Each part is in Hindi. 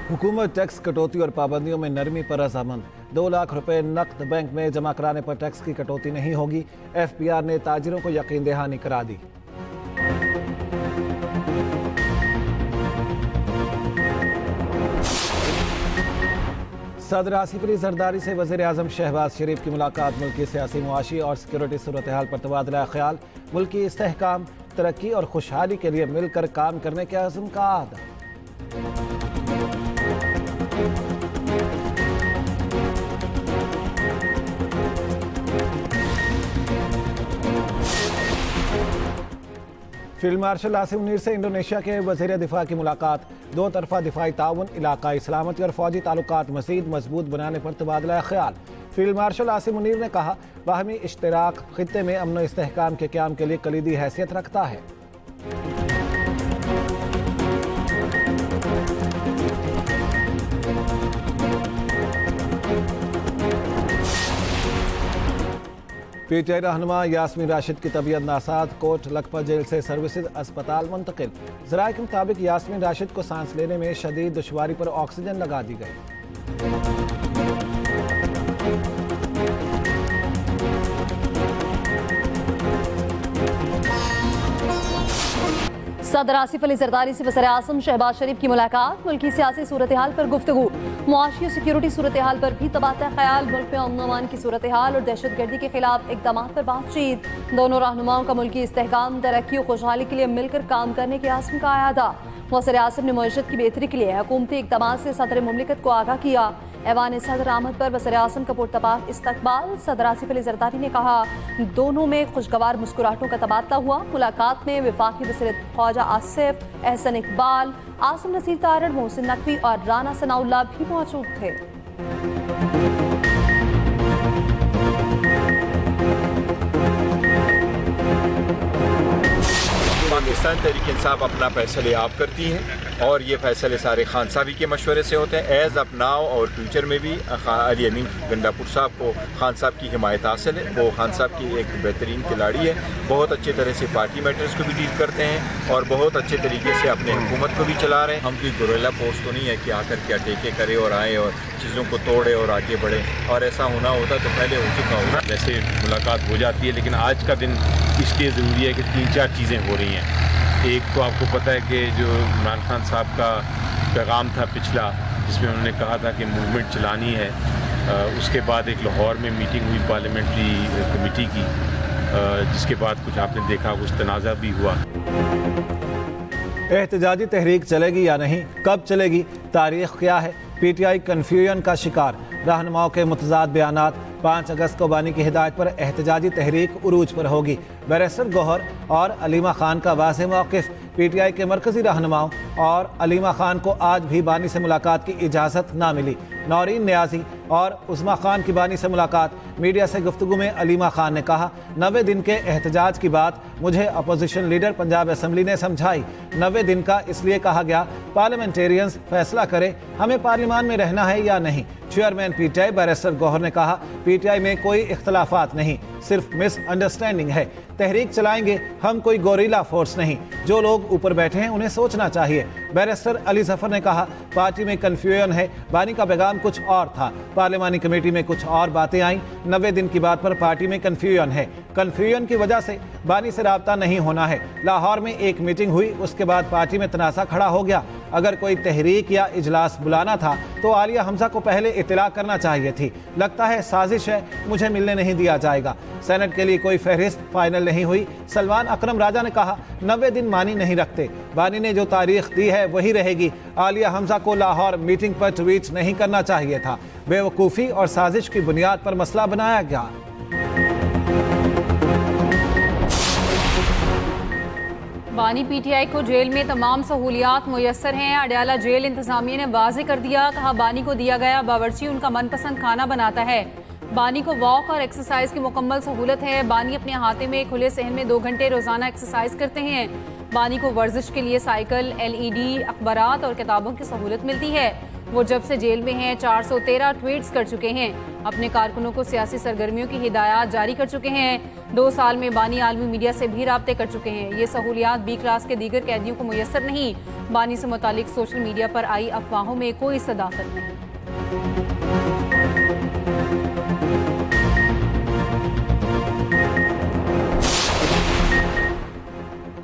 हुकूमत टैक्स कटौती और पाबंदियों में नरमी पर रजामंद। 2 लाख रुपए नकद बैंक में जमा कराने पर टैक्स की कटौती नहीं होगी। FPR ने ताजिरों को यकीन दहानी करा दी। सदर आसिफ अली जरदारी से वज़ीर आज़म शहबाज शरीफ की मुलाकात। मुल्की सियासी, मुआशी और सिक्योरिटी सूरत हाल पर तबादला ख्याल। मुल्की इस्तेहकाम, तरक्की और खुशहाली के लिए मिलकर काम करने के अज़्म का आदा। फील्ड मार्शल आसिम मुनीर से इंडोनेशिया के वज़ीर दिफा की मुलाकात। 2 तरफ़ा दिफाई ताउन, इलाकाई सलामती और फौजी ताल्लुकात मज़ीद मजबूत बनाने पर तबादला ख्याल। फील्ड मार्शल आसिम मुनीर ने कहा, बाहमी इश्तराक खित्ते में अमन व इस्तेहकाम के क़याम के लिए कलीदी हैसियत रखता है। PTI रहनुमा यास्मीन राशिद की तबीयत नासाज। कोट लखपत जेल से सर्विसेज अस्पताल मुंतकिल। ज़राए के मुताबिक यास्मीन राशिद को सांस लेने में शदीद दुश्वारी पर ऑक्सीजन लगा दी गई। सदर आसिफ अली जरदारी से वज़ीर आज़म शहबाज शरीफ की मुलाकात। मुल्की सियासी सूरत हाल पर गुफ्तगू। मुआशी और सिक्योरिटी सूरत हाल पर भी तबादला ख्याल। मुल्क में अमन अमान की सूरत हाल और दहशत गर्दी के खिलाफ इक़दामात पर बातचीत। दोनों रहनुमाओं का मुल्की इस्तेहकाम, तरक्की और खुशहाली के लिए मिलकर काम करने के आज़म का अयादा। वज़ीर आज़म ने मईशत की बेहतरी के लिए हुकूमती इक़दामात से सदर मुमलिकत को आगाह किया। ऐवान सदर आमद पर वज़ीर आज़म का पुरतपाक इस्तकबाल। सदर आसिफ अली जरदारी ने कहा, दोनों में खुशगवार मुस्कुराहटों का तबादला हुआ। मुलाकात में वफाकी वज़ीर ख्वाजा आसिफ, एहसन इकबाल, आसिम नसीर तारड़, मोहसिन नकवी और राना सनाउल्लाह भी मौजूद थे। पाकिस्तान तहरीक इंसाफ अपना फैसले आप करती हैं और ये फैसले सारे खान साहबी के मशवरे से होते हैं। एज़ अप नाउ और फ्यूचर में भी अली अमीन गंडापुर साहब को खान साहब की हिमायत हासिल है। वो खान साहब की एक बेहतरीन खिलाड़ी है। बहुत अच्छे तरह से पार्टी मैटर्स को भी डील करते हैं और बहुत अच्छे तरीके से अपने हुकूमत को भी चला रहे हैं। हम कोई गोरेला पोस्ट तो नहीं है कि आकर क्या टेके करे और आए और चीज़ों को तोड़े और आगे बढ़े, और ऐसा होना होता तो पहले हो चुका होगा। वैसे मुलाकात हो जाती है, लेकिन आज का दिन इसलिए ज़रूरी है कि 3-4 चीज़ें हो रही हैं। एक तो आपको पता है कि जो इमरान खान साहब का पैगाम था पिछला, जिसमें उन्होंने कहा था कि मूवमेंट चलानी है। उसके बाद एक लाहौर में मीटिंग हुई पार्लियामेंट्री कमेटी की, जिसके बाद कुछ आपने देखा, कुछ तनाज़ा भी हुआ। एहतजाजी तहरीक चलेगी या नहीं, कब चलेगी, तारीख क्या है? PTI कन्फ्यूजन का शिकार। रहनुमाओं के मुतज़ाद बयानात। 5 अगस्त को बानी की हिदायत पर एहतजाजी तहरीक उरूज पर होगी। बैरिस्टर गौहर और अलीमा खान का वाज़ेह मौक़िफ़। PTI के मरकज़ी रहनुमाओं और अलीमा खान को आज भी बानी से मुलाकात की इजाज़त ना मिली। नौरीन नियाज़ी और उस्मा खान की बानी से मुलाकात। मीडिया से गुफ्तगू में अलीमा खान ने कहा, 90 दिन के एहतजाज की बात मुझे अपोजिशन लीडर पंजाब असम्बली ने समझाई। 90 दिन का इसलिए कहा गया, पार्लियामेंटेरियंस फैसला करे हमें पार्लियामान में रहना है या नहीं। चेयरमैन PTI बैरिस्टर गौहर ने कहा, PTI में कोई इख्तलाफात नहीं, सिर्फ मिसअंडरस्टैंडिंग है। तहरीक चलाएंगे हम, कोई गोरिल्ला फोर्स नहीं। जो लोग ऊपर बैठे हैं उन्हें सोचना चाहिए। बैरिस्टर अली जफर ने कहा, पार्टी में कन्फ्यूजन है, बानी का पैगाम कुछ और था, पार्लियामानी कमेटी में कुछ और बातें आईं। 90 दिन की बात पर पार्टी में कन्फ्यूजन है। कन्फ्यूजन की वजह से बानी से राब्ता नहीं होना है। लाहौर में एक मीटिंग हुई, उसके बाद पार्टी में तनाज़ा खड़ा हो गया। अगर कोई तहरीक या इजलास बुलाना था तो आलिया हमजा को पहले इत्तला करना चाहिए थी। लगता है साजिश है, मुझे मिलने नहीं दिया जाएगा। सेनेट के लिए कोई फहरिस्त फाइनल नहीं हुई। सलमान अकरम राजा ने कहा, 90 दिन मानी नहीं रखते, बानी ने जो तारीख दी है वही रहेगी। आलिया हमजा को लाहौर मीटिंग पर ट्वीट नहीं करना चाहिए था। बेवकूफ़ी और साजिश की बुनियाद पर मसला बनाया गया। बानी PTI को जेल में तमाम सहूलियात मुयस्सर हैं। अडयाला जेल इंतजामिया ने वाज़े कर दिया, कहा बानी को दिया गया बावर्ची उनका मनपसंद खाना बनाता है। बानी को वॉक और एक्सरसाइज की मुकम्मल सहूलत है। बानी अपने अहाते में खुले सहन में 2 घंटे रोजाना एक्सरसाइज करते हैं। बानी को वर्जिश के लिए साइकिल, LED, अखबारात और किताबों की सहूलत मिलती है। वो जब से जेल में हैं 413 ट्वीट्स कर चुके हैं। अपने कारकुनों को सियासी सरगर्मियों की हिदायत जारी कर चुके हैं। 2 साल में बानी आलमी मीडिया से भी राब्ते कर चुके हैं। ये सहूलियात बी क्लास के दीगर कैदियों को मुयस्सर नहीं। बानी से मुतालिक सोशल मीडिया पर आई अफवाहों में कोई सदाकत नहीं।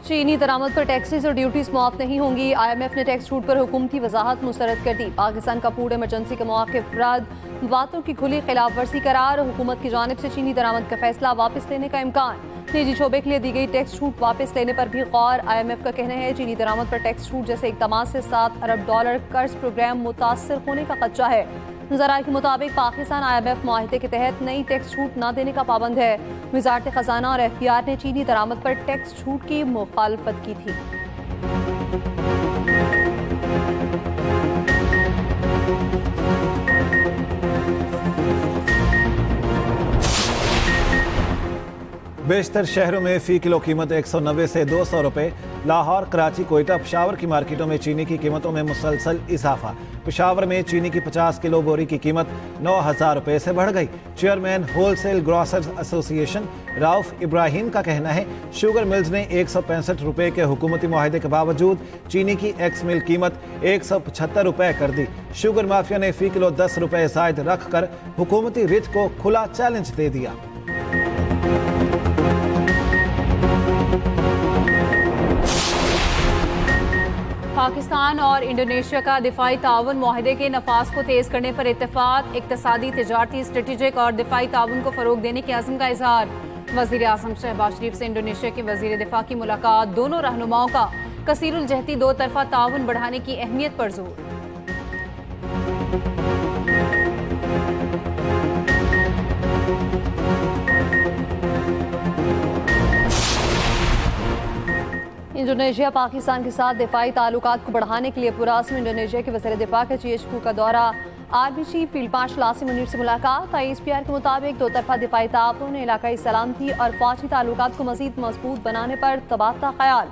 चीनी दरामद पर टैक्सेस और ड्यूटीज मुआफ नहीं होंगी। IMF ने टैक्स छूट पर हुकूमती वजाहत मुस्तरद कर दी। पाकिस्तान का फूड इमरजेंसी के मौके अफराद बातों की खुली खिलाफ वर्जी करार। हुकूमत की जानिब से चीनी दरामद का फैसला वापस लेने का इम्कान। निजी शोबे के लिए दी गई टैक्स छूट वापस लेने पर भी गौर। IMF का कहना है चीनी दरामद पर टैक्स छूट जैसे इक़दाम से $7 अरब कर्ज प्रोग्राम मुतासर होने का खदशा है। ज़राए के मुताबिक पाकिस्तान IMF मुआहिदे के तहत नई टैक्स छूट न देने का पाबंद है। वज़ारत ख़जाना और FBR ने चीनी दरामद पर टैक्स छूट की मुखालफत की थी। बेशतर शहरों में फ़ी किलो कीमत 190 से 200 रुपये। लाहौर, कराची, कोयटा, पेशावर की मार्केटों में चीनी की कीमतों में मुसलसल इजाफा। पेशावर में चीनी की 50 किलो बोरी की कीमत 9,000 रुपये से बढ़ गई। Chairman wholesale grocers association Rauf Ibrahim का कहना है शुगर मिल्स ने 165 रुपये के हुकूमती मुआहदे के बावजूद चीनी की एक्स मिल कीमत 175 रुपये कर दी। शुगर माफिया ने फ़ी किलो 10 रुपये जायद रख कर हुकूमती रिट को खुला चैलेंज दे दिया। पाकिस्तान और इंडोनेशिया का दिफाई ताउन मुआहदे के नफाज को तेज करने पर इत्तेफाक। इक्तसादी, तिजारती, स्ट्रेटेजिक और दिफाई ताउन को फरोग देने के अज़्म का इजहार। वज़ीर आज़म शहबाज शरीफ से इंडोनेशिया के वज़ीर दिफा की मुलाकात। दोनों रहनुमाओं का कसीरुल जहती 2 तरफ़ा ताउन बढ़ाने की अहमियत पर जोर। इंडोनेशिया पाकिस्तान के साथ दिफाई ताल्लुकात को बढ़ाने के लिए पुरास्म। इंडोनेशिया के वज़ीर दिफा का GHQ का दौरा। Army chief field marshal Asim Munir से मुलाकात। ISPR के मुताबिक 2 तरफ़ा दिफाई ताउन, इलाकाई सलामती और फ़ौजी ताल्लुकात को मज़ीद मजबूत बनाने पर तबादला ख्याल।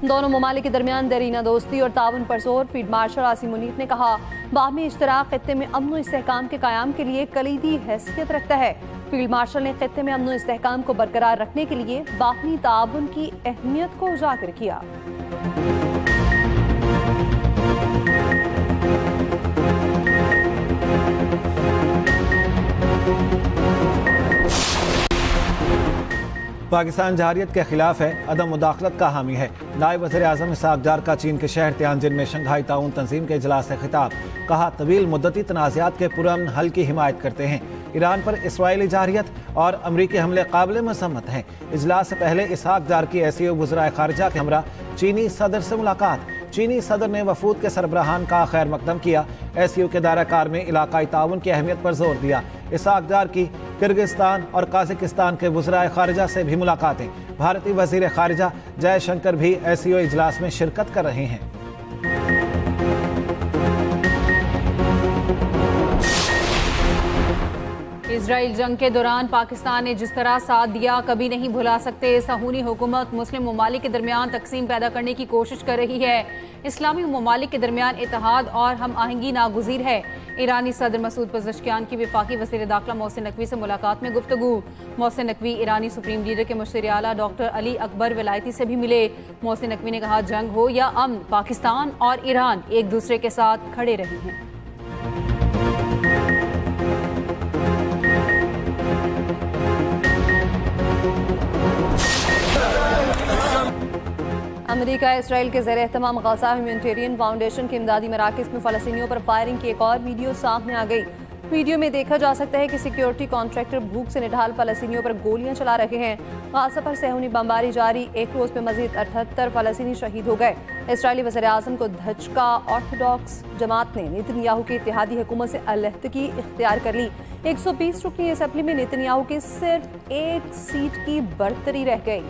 दोनों ममालिक के दरमियान दरीना दोस्ती और ताउन पर जोर। फील्ड मार्शल आसिम मुनीर ने कहा बाहमी इश्तराक खित्ते में अमन और इस्तेहकाम के क़याम के लिए कलीदी हैसियत रखता है। फील्ड मार्शल ने खित्ते में अमन और इस्तेहकाम को बरकरार रखने के लिए बाहमी ताउन की अहमियत को उजागर किया। पाकिस्तान जहारियत के खिलाफ है, अदम मुदाखलत का हामी है। नायब वज़ीर आज़म इसहाक डार का चीन के शहर तियानजिन में शंघाई ताउन तंजीम के इजलास से खिताब। कहा तवील मुद्दती तनाज़ात के पुरअमन हल की हिमायत करते हैं। ईरान पर इसराइली जहारियत और अमरीकी हमले काबिल मज़म्मत हैं। इजलास से पहले इसहाक डार की SAO वज़राए ख़ारिजा के हमरा चीनी सदर से मुलाकात। चीनी सदर ने वफूद के सरबराहान का खैर मकदम किया। SAO के दायरा में इलाकाई ताउन की अहमियत पर जोर दिया। इसहाक डार की किर्गिस्तान और काज़ाकिस्तान के वज़राए ख़ारिजा से भी मुलाकातें। भारतीय वज़ीर ख़ारिजा जयशंकर भी SAO इजलास में शिरकत कर रहे हैं। इजराइल जंग के दौरान पाकिस्तान ने जिस तरह साथ दिया कभी नहीं भुला सकते। सहूनी हुकूमत मुस्लिम ममालिक के दरमियान तकसीम पैदा करने की कोशिश कर रही है। इस्लामी ममालिक के दरमियान इत्तेहाद और हम आहंगी नागुज़ीर है। ईरानी सदर मसूद पज़ेश्कियान की वफाकी वज़ीर दाखिला मोहसिन नकवी से मुलाकात में गुफ्तगू। मोहसिन नकवी ईरानी सुप्रीम लीडर के मुश्तिर आला डॉक्टर अली अकबर विलायती से भी मिले। मोहसिन नकवी ने कहा जंग हो या अमन, पाकिस्तान और ईरान एक दूसरे के साथ खड़े रहे हैं। अमेरिका इसराइल के ज़ेर एहतमाम गज़ा ह्यूमैनिटेरियन फाउंडेशन के इमदादी मराकज़ में फ़लस्तीनियों पर फायरिंग की एक और वीडियो सामने आ गई। वीडियो में देखा जा सकता है कि सिक्योरिटी कॉन्ट्रैक्टर भूख से निढाल फ़लस्तीनियों पर गोलियां चला रहे हैं। गाज़ा पर सहूनी बमबारी जारी। एक रोज़ में मज़ीद 78 फ़लस्तीनी शहीद हो गए। इसराइली वज़ीर आज़म को धचका। ऑर्थोडॉक्स जमात ने नेतन्याहू की इत्तेहादी हुकूमत से अलहदगी इख्तियार कर ली। 120 रुकनी असेंबली में नेतन्याहू की सिर्फ 1 सीट की बढ़तरी रह गई।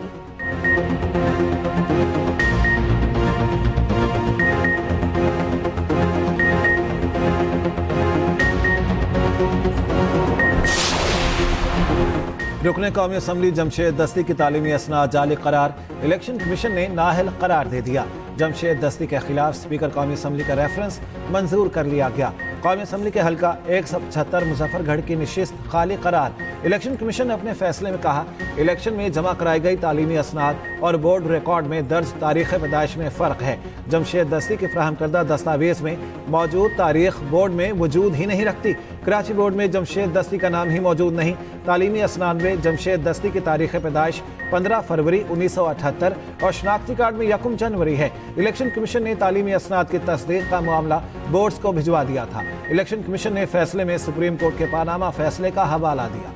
रुकने कौमी असम्बली जमशेद दस्ती की तालीमी असनाद जाली करार। इलेक्शन कमीशन ने नाअहल करार दे दिया। जमशेद दस्ती के खिलाफ स्पीकर कौमी असम्बली का रेफरेंस मंजूर कर लिया गया। कौमी असम्बली के हल्का 175 मुजफ्फरगढ़ की नशिस्त खाली करार। इलेक्शन कमीशन ने अपने फैसले में कहा, इलेक्शन में जमा कराई गई तालीमी असनाद और बोर्ड रिकॉर्ड में दर्ज तारीख पैदाइश में फ़र्क है। जमशेद दस्ती की फ्राहम करदा दस्तावेज़ में मौजूद तारीख बोर्ड में वजूद ही नहीं रखती। कराची बोर्ड में जमशेद दस्ती का नाम ही मौजूद नहीं। तालीमी असनाद में जमशेद दस्ती की तारीख पैदाइश 15 फरवरी 1978 और शनाख्ती कार्ड में 1 जनवरी है। इलेक्शन कमीशन ने तालीमी असनाद की तस्दीक का मामला बोर्ड्स को भिजवा दिया था। इलेक्शन कमीशन ने फैसले में सुप्रीम कोर्ट के पानामा फैसले का हवाला दिया।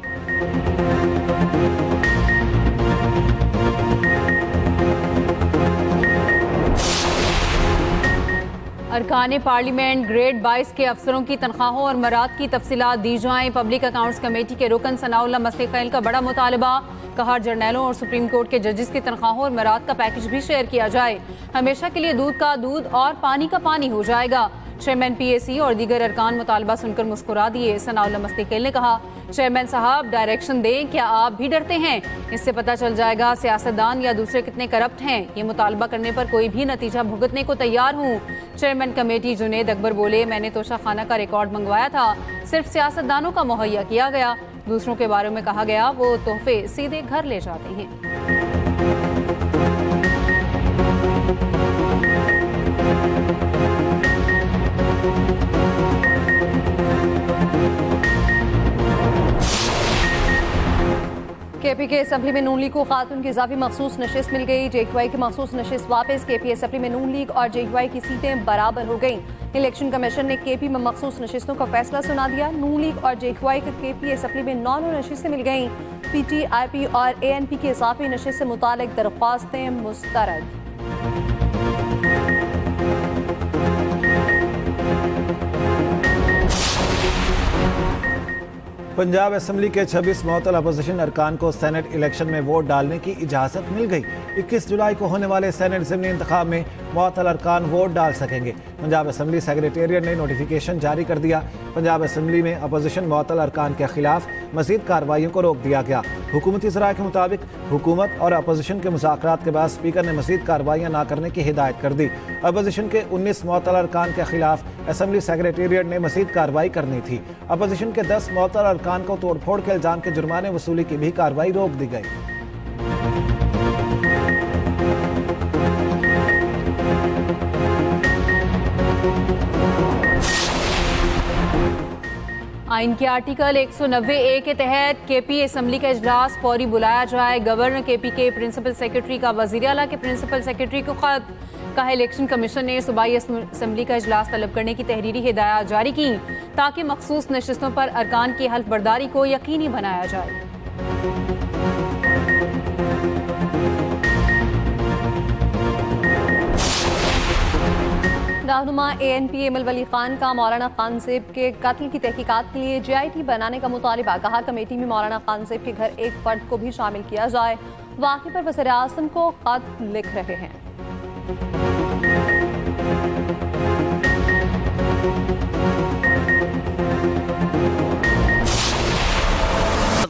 अरकान पार्लियामेंट ग्रेड 22 के अफसरों की तनख्वाहों और मराद की तफसीलात दी जाएं। पब्लिक अकाउंट्स कमेटी के रुकन सनाउल्लाह मस्तिखैल का बड़ा मुतालबा। कहा, जर्नलों और सुप्रीम कोर्ट के जजेस की तनख्वाहों और मराद का पैकेज भी शेयर किया जाए। हमेशा के लिए दूध का दूध और पानी का पानी हो जाएगा। चेयरमैन PAC और दीगर अरकान मुतालबा सुनकर मुस्कुरा दिए। सनाउल्लाह मस्तिखैल ने कहा, चेयरमैन साहब डायरेक्शन दें, क्या आप भी डरते हैं? इससे पता चल जाएगा सियासतदान या दूसरे कितने करप्ट हैं। ये मुतालबा करने पर कोई भी नतीजा भुगतने को तैयार हूँ। चेयरमैन कमेटी जुनेद अकबर बोले, मैंने तोशा खाना का रिकॉर्ड मंगवाया था, सिर्फ सियासतदानों का मुहैया किया गया। दूसरों के बारे में कहा गया वो तोहफे सीधे घर ले जाते हैं। KP के असम्बली में नून लीग को खातून की इजाफी मखसूस नशिस्त मिल गई। JQI की मखसूस नशिस्त वापस। KP असम्बली में नून लीग और JQI की सीटें बराबर हो गई। इलेक्शन कमीशन ने KP में मखसूस नशिस्तों का फैसला सुना दिया। नून लीग और JQI के KP असम्बली में 9 नशिस्तें मिल गईं। PTIP और ANP की इजाफी नशिस्त से मुतालिक दरख्वास्तें मुस्तरद। पंजाब असम्बली के 26 मुअत्तल अपोजिशन अरकान को सेनेट इलेक्शन में वोट डालने की इजाज़त मिल गई। 21 जुलाई को होने वाले सेनेट ज़िमनी इंतखाब में मुअत्तल अरकान वोट डाल सकेंगे। पंजाब असम्बली सेक्रेटेरिएट ने नोटिफिकेशन जारी कर दिया। पंजाब असम्बली में अपोजिशन मुअत्तल अरकान के खिलाफ मज़ीद कार्रवाइयों को रोक दिया गया। हुकूमती ज़राए के मुताबिक हुकूमत और अपोजिशन के मुज़ाकरात के बाद स्पीकर ने मज़ीद कार्रवाइयाँ न करने की हिदायत कर दी। अपोजिशन के 19 मुअत्तल अरकान के खिलाफ असम्बली सेक्रेटेरिएट ने मज़ीद कार्रवाई करनी थी। अपोजिशन के 10 मुअत्तल अरकान को तोड़फोड़ के इल्जाम के जुर्माने वसूली की भी कार्रवाई रोक दी गई। आइन के आर्टिकल 190A के तहत KP असम्बली का इजलास फौरी बुलाया जाए। गवर्नर KP के प्रिंसिपल सेक्रेटरी का वज़ीर आला के प्रिंसिपल सेक्रेटरी को खत। कहा, इलेक्शन कमीशन ने सूबाई असम्बली का इजलास तलब करने की तहरीरी हिदायत जारी की ताकि मखसूस नशिस्तों पर अरकान की हल्फ बर्दारी को यकीनी बनाया जाए। रहनुमा ANP एमल वली खान का मौलाना खान ज़ेब के कत्ल की तहकीकात के लिए JIT बनाने का मुतालिबा। कहा, कमेटी में मौलाना खान ज़ेब के घर एक फर्द को भी शामिल किया जाए। वाक़े पर वज़ीर आज़म को खत लिख रहे हैं।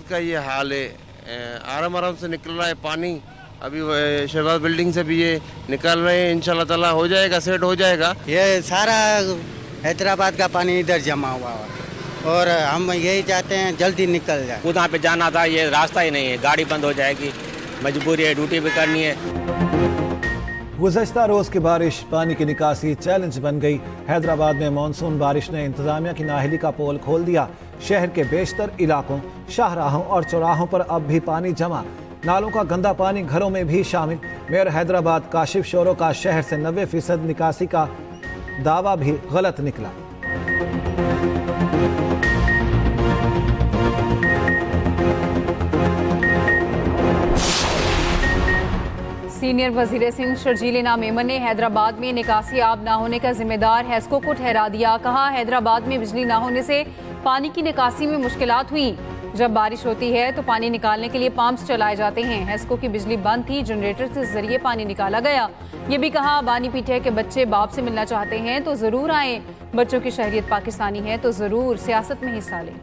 का ये हाल है, आराम से निकल रहा है पानी। अभी शहबाज बिल्डिंग से भी ये निकल रहे हैं। इंशाल्लाह ताला हो जाएगा, सेट हो जाएगा। ये सारा हैदराबाद का पानी इधर जमा हुआ है और हम यही चाहते हैं जल्दी निकल जाए। वहाँ पे जाना था, ये रास्ता ही नहीं है, गाड़ी बंद हो जाएगी, मजबूरी है, ड्यूटी भी करनी है। गुज़श्ता रोज़ की बारिश पानी की निकासी चैलेंज बन गई। हैदराबाद में मानसून बारिश ने इंतजामिया की नाअहली का पोल खोल दिया। शहर के बेशतर इलाकों, शाहराहों और चौराहों पर अब भी पानी जमा। नालों का गंदा पानी घरों में भी शामिल। मेयर हैदराबाद काशिफ शोरो का शहर से 90% निकासी का दावा भी गलत निकला। सीनियर वजीर सिंध शर्जील इनाम मेमन ने हैदराबाद में निकासी आब ना होने का जिम्मेदार हैस्को को ठहरा दिया। कहा, हैदराबाद में बिजली ना होने से पानी की निकासी में मुश्किलात हुई। जब बारिश होती है तो पानी निकालने के लिए पंप्स चलाए जाते हैं। हैस्को की बिजली बंद थी, जनरेटर के जरिए पानी निकाला गया। ये भी कहा, बानी पीटीआई के बच्चे बाप से मिलना चाहते हैं तो जरूर आएं। बच्चों की शहरियत पाकिस्तानी है तो जरूर सियासत में हिस्सा लें।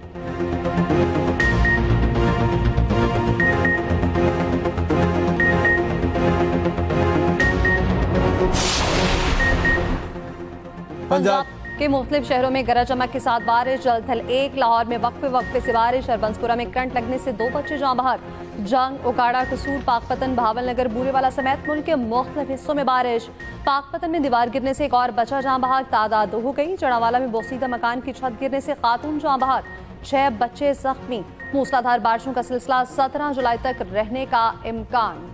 पंजाब के मुख्तलिफ शहरों में गरज चमक के साथ बारिश। जलथल 1 लाहौर में वक्फे से बारिश। हरबंसपुरा में करंट लगने से 2 बच्चे जान बहक। जंग, उकाड़ा, कसूर, पाकपतन, भावलनगर, बूरेवाला समेत मुल्क के मुख्तलिफ हिस्सों में बारिश। पाकपतन में दीवार गिरने से एक और बच्चा जान बहक, तादाद 2 हो गई। चढ़ावाला में बोसीदा मकान की छत गिरने से खातून जान बहक, 6 बच्चे जख्मी। मूसलाधार बारिशों का सिलसिला 17 जुलाई तक रहने का इम्कान।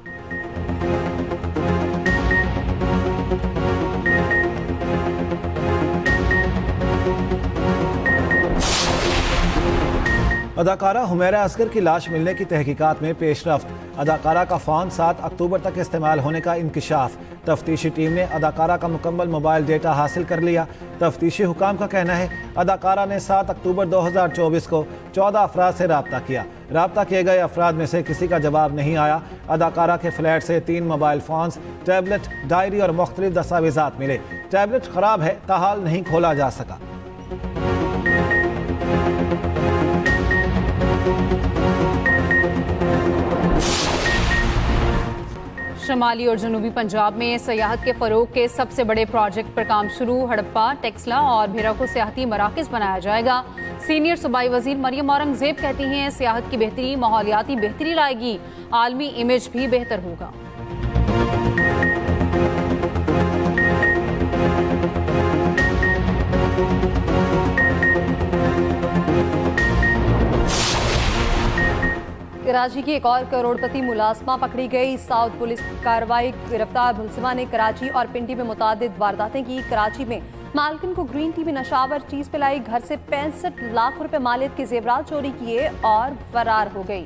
अदाकारा हुमैरा असगर की लाश मिलने की तहकीकात में पेशरफ्त। अदाकारा का फ़ोन 7 अक्टूबर तक इस्तेमाल होने का इंकिशाफ। तफ्तीशी टीम ने अदाकारा का मुकम्मल मोबाइल डेटा हासिल कर लिया। तफ्तीशी हुकाम का कहना है अदाकारा ने 7 अक्टूबर 2024 को 14 अफराद से रब्ता किया। रब्ता किए गए अफराद में से किसी का जवाब नहीं आया। अदाकारा के फ्लैट से 3 मोबाइल फ़ोन्स, टैबलेट, डायरी और मुख्तलिफ दस्तावेजात मिले। टैबलेट ख़राब है, ताहाल नहीं खोला जा सका। शमाली और जनूबी पंजाब में सयाहत के फ़रोग के सबसे बड़े प्रोजेक्ट पर काम शुरू। हड़प्पा, टेक्सला और भिरा को सियाहती मराकज़ बनाया जाएगा। सीनियर सूबाई वजीर मरियम औरंगजेब कहती हैं सियाहत की बेहतरी माहौलियाती बेहतरी लाएगी, आलमी इमेज भी बेहतर होगा। कराची की एक और करोड़पति मुलाजमा पकड़ी गई। साउथ पुलिस कार्रवाई। गिरफ्तार मुलजिमा ने कराची और पिंडी में मुतादिद वारदातें की। कराची में मालकिन को ग्रीन टी में नशावर चीज पिलाई, घर से 65 लाख रुपए मालियत के जेवरात चोरी किए और फरार हो गई।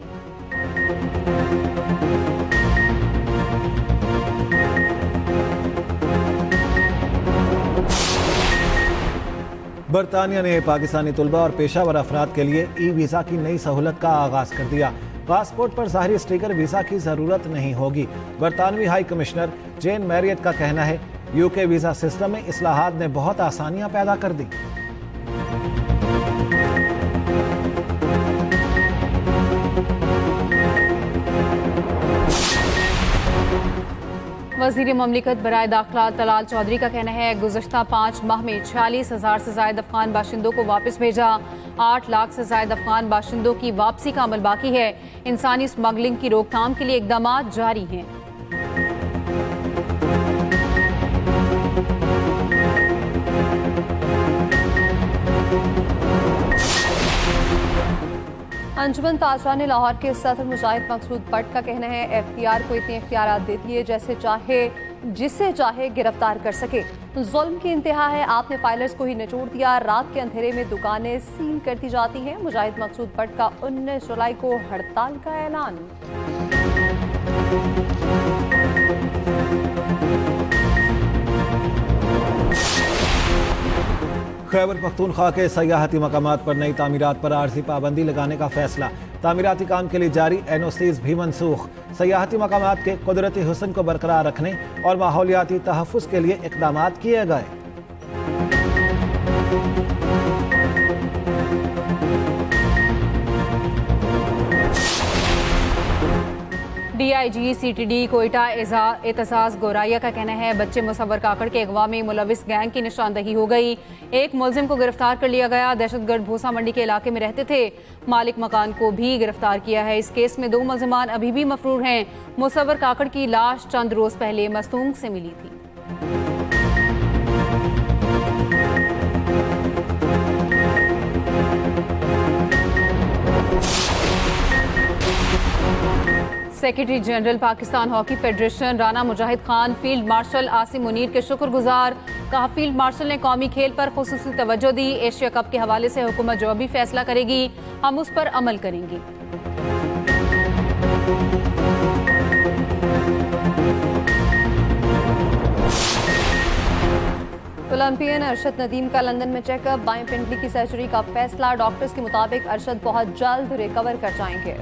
बरतानिया ने पाकिस्तानी तुलबा और पेशावर अफराद के लिए ई वीज़ा की नई सहूलत का आगाज़ कर दिया। पासपोर्ट पर ज़ाहिरी स्टिकर वीज़ा की ज़रूरत नहीं होगी। बरतानवी हाई कमिश्नर जेन मैरियट का कहना है यूके वीज़ा सिस्टम में इस्लाहात ने बहुत आसानियां पैदा कर दी। वज़ीर ममलिकत बराए दाखिला तलाल चौधरी का कहना है गुज़श्ता 5 माह में 46,000 से ज़ायद अफगान बाशिंदों को वापस भेजा। 8 लाख से ज़ायद अफगान बाशिंदों की वापसी का अमल बाकी है। इंसानी स्मगलिंग की रोकथाम के लिए इक़दाम जारी हैं। अंजुमन ताजरा ने लाहौर के सदर मुजाहिद मकसूद भट्ट का कहना है एफटीआर को इतने इख्तियारात देती है जिसे चाहे गिरफ्तार कर सके। जुल्म की इंतहा है, आपने फाइलर्स को ही निचोड़ दिया। रात के अंधेरे में दुकानें सील कर दी जाती हैं। मुजाहिद मकसूद भट्ट का 19 जुलाई को हड़ताल का ऐलान। खैबर पख्तूनख्वा के सयाहती मकामात पर नई तामीरात पर आर्जी पाबंदी लगाने का फैसला। तामीराती काम के लिए जारी एनओसीज भी मनसूख। सयाहती मकामात के कुदरती हुस्न को बरकरार रखने और माहौलियाती तहफ़्फ़ुज़ के लिए इक़दाम किए गए। DIG CTD कोयटा एतजाज़ गोराया का कहना है बच्चे मुसव्वर काकड़ के अगवा में मुलविस गैंग की निशानदही हो गई। एक मुलजिम को गिरफ्तार कर लिया गया। दहशतगर्द भूसा मंडी के इलाके में रहते थे। मालिक मकान को भी गिरफ्तार किया है। इस केस में 2 मुलजिमान अभी भी मफरूर हैं। मुसव्वर काकड़ की लाश चंद रोज पहले मस्तूंग से मिली थी। Secretary general Pakistan hockey federation Rana Mujahid Khan field marshal Asim Munir के शुक्रगुजार। कहा फील्ड मार्शल ने कौमी खेल पर खुसूसी तवज्जो दी। एशिया कप के हवाले से हुकूमत जो भी फैसला करेगी हम उस पर अमल करेंगे। ओलंपियन अरशद नदीम का लंदन में चेकअप। बाएं पिंडली की सर्जरी का फैसला। डॉक्टर्स के मुताबिक अरशद बहुत जल्द रिकवर कर जाएंगे।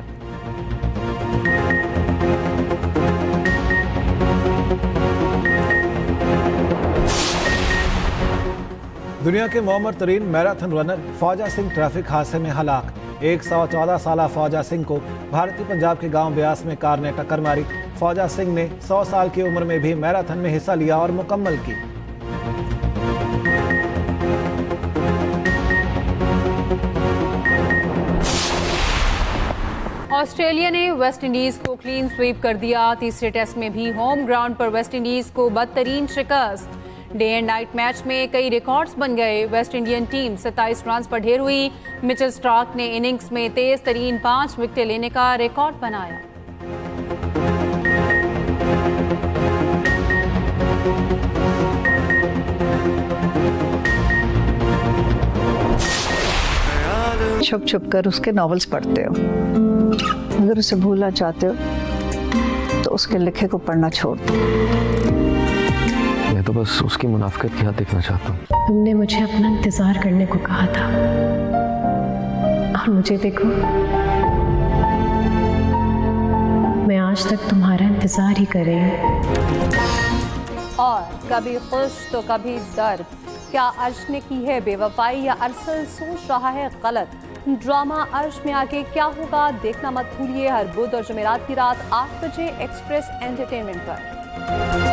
दुनिया के मौमर तरीन मैराथन रनर फौजा सिंह ट्रैफिक हादसे में हलाक। 114 साल फौजा सिंह को भारतीय पंजाब के गांव ब्यास में कार ने टक्कर मारी। फौजा सिंह ने 100 साल की उम्र में भी मैराथन में हिस्सा लिया और मुकम्मल की। ऑस्ट्रेलिया ने वेस्ट इंडीज को क्लीन स्वीप कर दिया। तीसरे टेस्ट में भी होम ग्राउंड पर वेस्ट इंडीज को बदतरीन शिकस्त। डे एंड नाइट मैच में कई रिकॉर्ड्स बन गए। वेस्ट इंडियन टीम 27 रन पर ढेर हुई। मिचेल स्टार्क ने इनिंग्स में तेज तरीन 5 विकेटें लेने का रिकॉर्ड बनाया। छुप छुप कर उसके नॉवेल्स पढ़ते हो। अगर उसे भूलना चाहते हो तो उसके लिखे को पढ़ना छोड़ दो। मैं तो बस उसकी मुनाफिकत की हद देखना चाहता हूँ। तुमने मुझे अपना इंतजार करने को कहा था और मुझे देखो, मैं आज तक तुम्हारा इंतजार ही कर रही हूँ। और कभी खुश तो कभी दर्द। क्या अर्श ने की है बेवफाई या अरसल सोच रहा है गलत? ड्रामा अर्श में आगे क्या होगा देखना मत भूलिए। हर बुध और जुमेरात की रात 8 बजे एक्सप्रेस एंटरटेनमेंट पर।